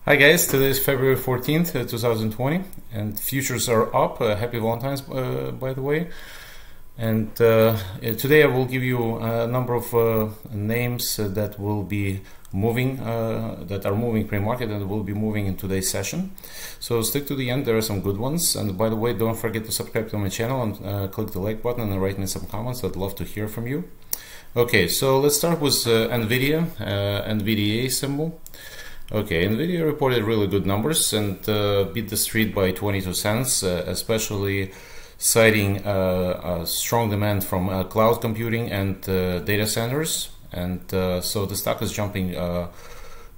Hi guys, today is February 14th, 2020, and futures are up. Happy Valentine's, by the way. And today I will give you a number of names that will be moving, that are moving pre-market and will be moving in today's session. So stick to the end, there are some good ones. And by the way, don't forget to subscribe to my channel and click the like button and write me some comments. I'd love to hear from you. Okay, so let's start with NVIDIA, NVDA symbol. Okay, NVIDIA reported really good numbers and beat the street by 22 cents, especially citing strong demand from cloud computing and data centers. And so the stock is jumping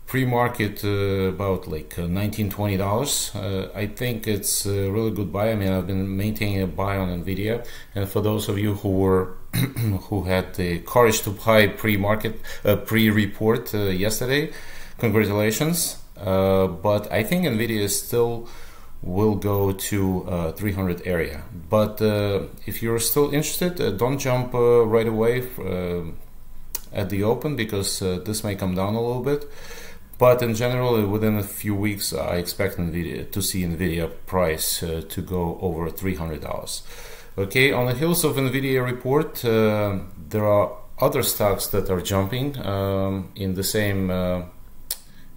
pre-market about like $19–20. I think it's a really good buy. I mean, I've been maintaining a buy on NVIDIA, and for those of you who were who had the courage to buy pre-market pre-report yesterday, congratulations. But I think NVIDIA still will go to 300 area. But if you're still interested, don't jump right away at the open, because this may come down a little bit. But in general, within a few weeks, I expect NVIDIA to see NVIDIA price to go over $300. Okay, on the heels of NVIDIA report, there are other stocks that are jumping in the same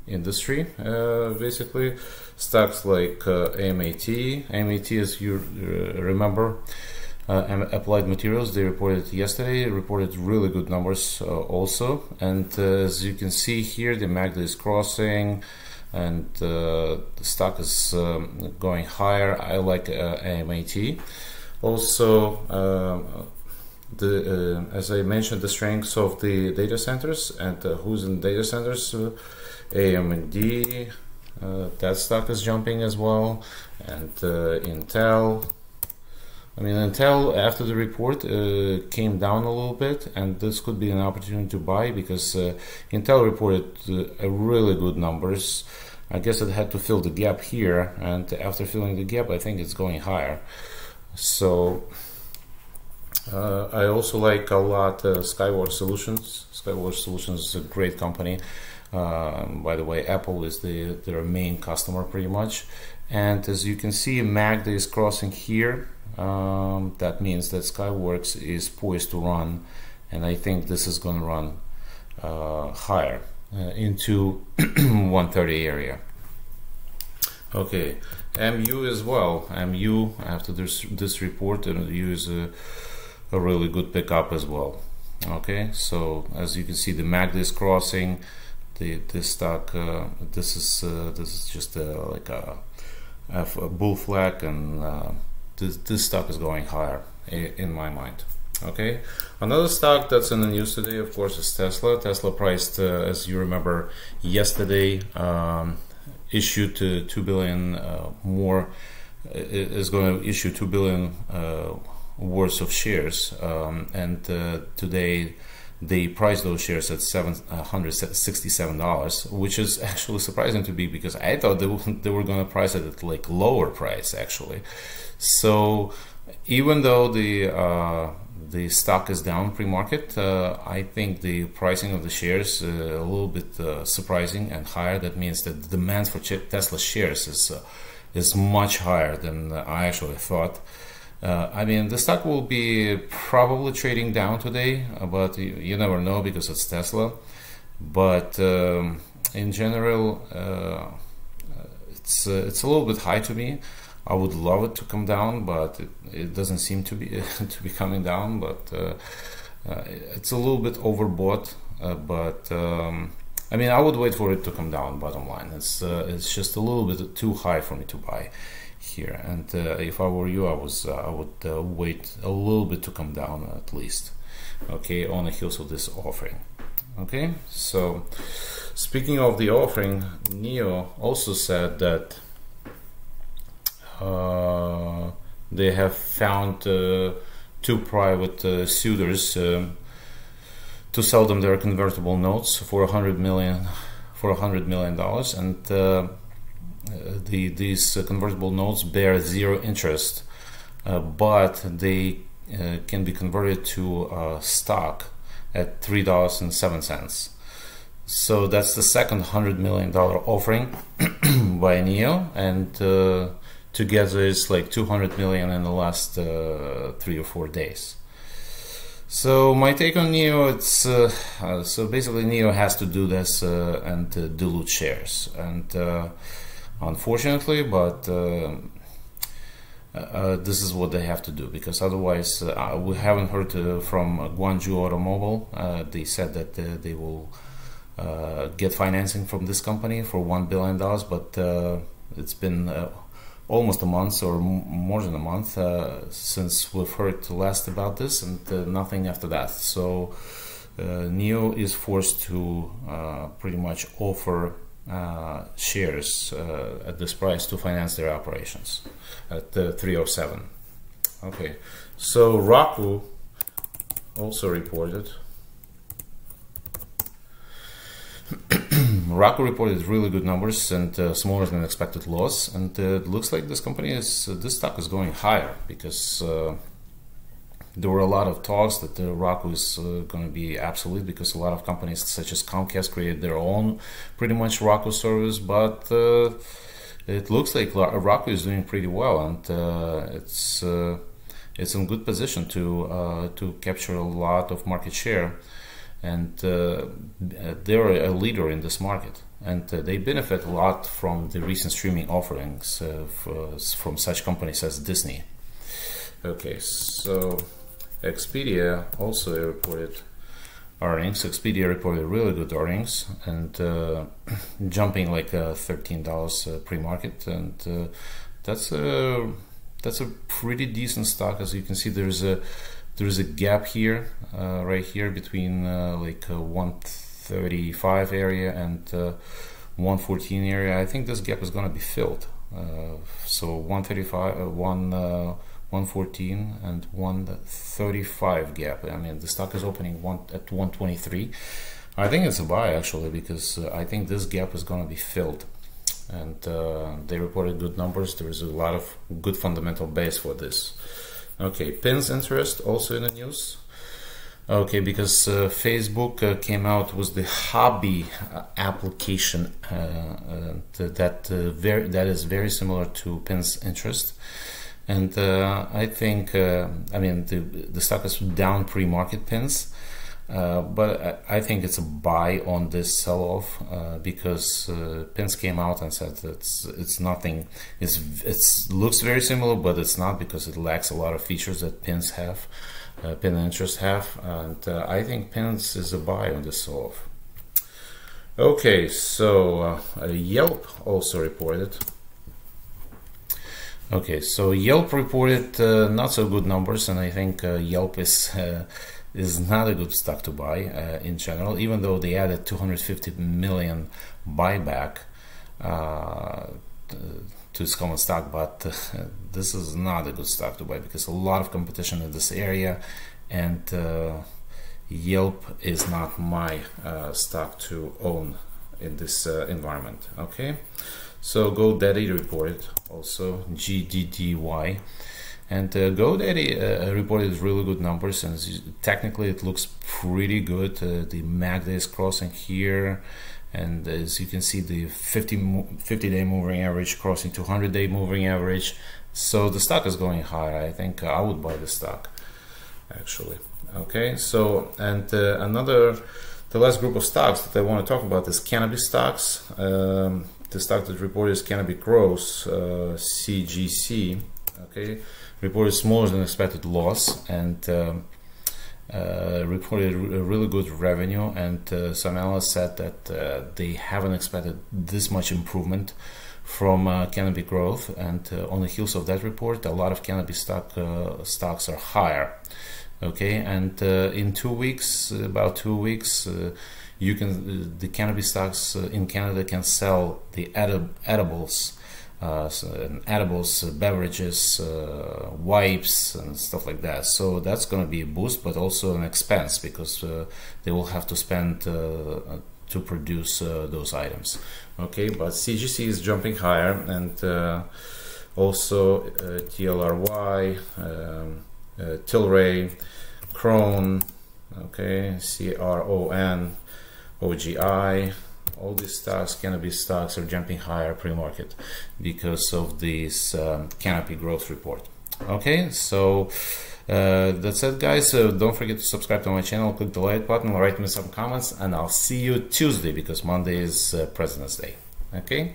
industry, basically stocks like AMAT, as you remember, Applied Materials. They reported yesterday, reported really good numbers also, and as you can see here, the MACD is crossing and the stock is going higher. I like AMAT also. As I mentioned, the strengths of the data centers and who's in data centers, AMD, that stock is jumping as well, and Intel. I mean, Intel after the report came down a little bit, and this could be an opportunity to buy, because Intel reported really good numbers. I guess it had to fill the gap here, and after filling the gap, I think it's going higher. So I also like a lot Skyworks Solutions. Skyworks Solutions is a great company. By the way, Apple is their main customer pretty much. And as you can see, MACD is crossing here. That means that Skyworks is poised to run, and I think this is going to run higher into 130 area. Okay, MU as well. MU, after this report, MU is a really good pickup as well. Okay, so as you can see, the MACD is crossing. This stock, this is just like a bull flag, and this stock is going higher in my mind. Okay, another stock that's in the news today, of course, is Tesla. Tesla priced, as you remember, yesterday, issued 2 billion more. Is going to issue 2 billion worth of shares, and today they priced those shares at $767, which is actually surprising to me, because I thought they were going to price it at like lower price actually. So even though the stock is down pre-market, I think the pricing of the shares a little bit surprising and higher. That means that the demand for Tesla shares is much higher than I actually thought. I mean, the stock will be probably trading down today, but you never know, because it's Tesla. But in general, it's a little bit high to me. I would love it to come down, but it doesn't seem to be coming down. But it's a little bit overbought. But I mean, I would wait for it to come down. Bottom line, it's just a little bit too high for me to buy here, and if I were you, I would wait a little bit to come down at least. Okay, on the heels of this offering. Okay, so speaking of the offering, NIO also said that they have found 2 private suitors to sell them their convertible notes for $100 million, and these convertible notes bear 0 interest, but they can be converted to stock at $3.07. So that's the second $100 million offering. buy NIO, and together it's like 200 million in the last 3 or 4 days. So my take on NIO, it's so basically NIO has to do this and dilute shares, and unfortunately, but this is what they have to do, because otherwise we haven't heard from Guangzhou Automobile. They said that they will get financing from this company for $1 billion, but it's been almost a month or more than a month since we've heard last about this, and nothing after that. So NIO is forced to pretty much offer shares at this price to finance their operations at 307. Okay, so Roku also reported. Roku reported really good numbers and smaller than expected loss, and it looks like this stock is going higher, because there were a lot of talks that Roku is going to be obsolete, because a lot of companies such as Comcast created their own pretty much Roku service, but it looks like Roku is doing pretty well, and it's in good position to capture a lot of market share. And they're a leader in this market, and they benefit a lot from the recent streaming offerings from such companies as Disney. Okay, so Expedia also reported earnings. Expedia reported really good earnings, and jumping like $13 pre-market, and that's a pretty decent stock. As you can see, there's a gap here, right here, between like 135 area and 114 area. I think this gap is going to be filled. So 135, 114 and 135 gap. I mean, the stock is opening at 123. I think it's a buy, actually, because I think this gap is going to be filled. And they reported good numbers. There's a lot of good fundamental base for this. Okay, PIN's interest also in the news. Okay, because Facebook came out with the hobby application that is very similar to PIN's interest, and I think I mean the stock is down pre-market PIN's, but I think it's a buy on this sell-off because PIN's came out and said that it's nothing. It looks very similar, but it's not, because it lacks a lot of features that PIN's have, PIN interest have, and I think PIN's is a buy on this sell-off. Okay, so Yelp also reported. Okay, so Yelp reported not so good numbers, and I think Yelp is not a good stock to buy in general, even though they added 250 million buyback to its common stock, but this is not a good stock to buy because a lot of competition in this area, and Yelp is not my stock to own in this environment. Okay, so GoDaddy reported also, GDDY. And GoDaddy reported really good numbers, and technically it looks pretty good. The MACD is crossing here, and as you can see, the 50-day moving average crossing 200-day moving average. So the stock is going higher. I think I would buy the stock, actually. Okay, so and the last group of stocks that I want to talk about is cannabis stocks. The stock that reported is Cannabis Growth, CGC. Okay, reported smaller than expected loss, and reported a really good revenue, and some analysts said that they haven't expected this much improvement from Cannabis Growth, and on the heels of that report, a lot of cannabis stocks are higher. Okay, and in 2 weeks, about 2 weeks, the cannabis stocks in Canada can sell the edibles. Edibles, beverages, wipes, and stuff like that. So that's going to be a boost, but also an expense, because they will have to spend to produce those items. Okay, but CGC is jumping higher, and also TLRY, Tilray, Cron, okay, CRON, OGI, all these stocks, Canopy stocks, are jumping higher pre-market because of this Canopy growth report. Okay, so that's it, guys. Don't forget to subscribe to my channel, click the like button, write me some comments, and I'll see you Tuesday because Monday is President's Day. Okay.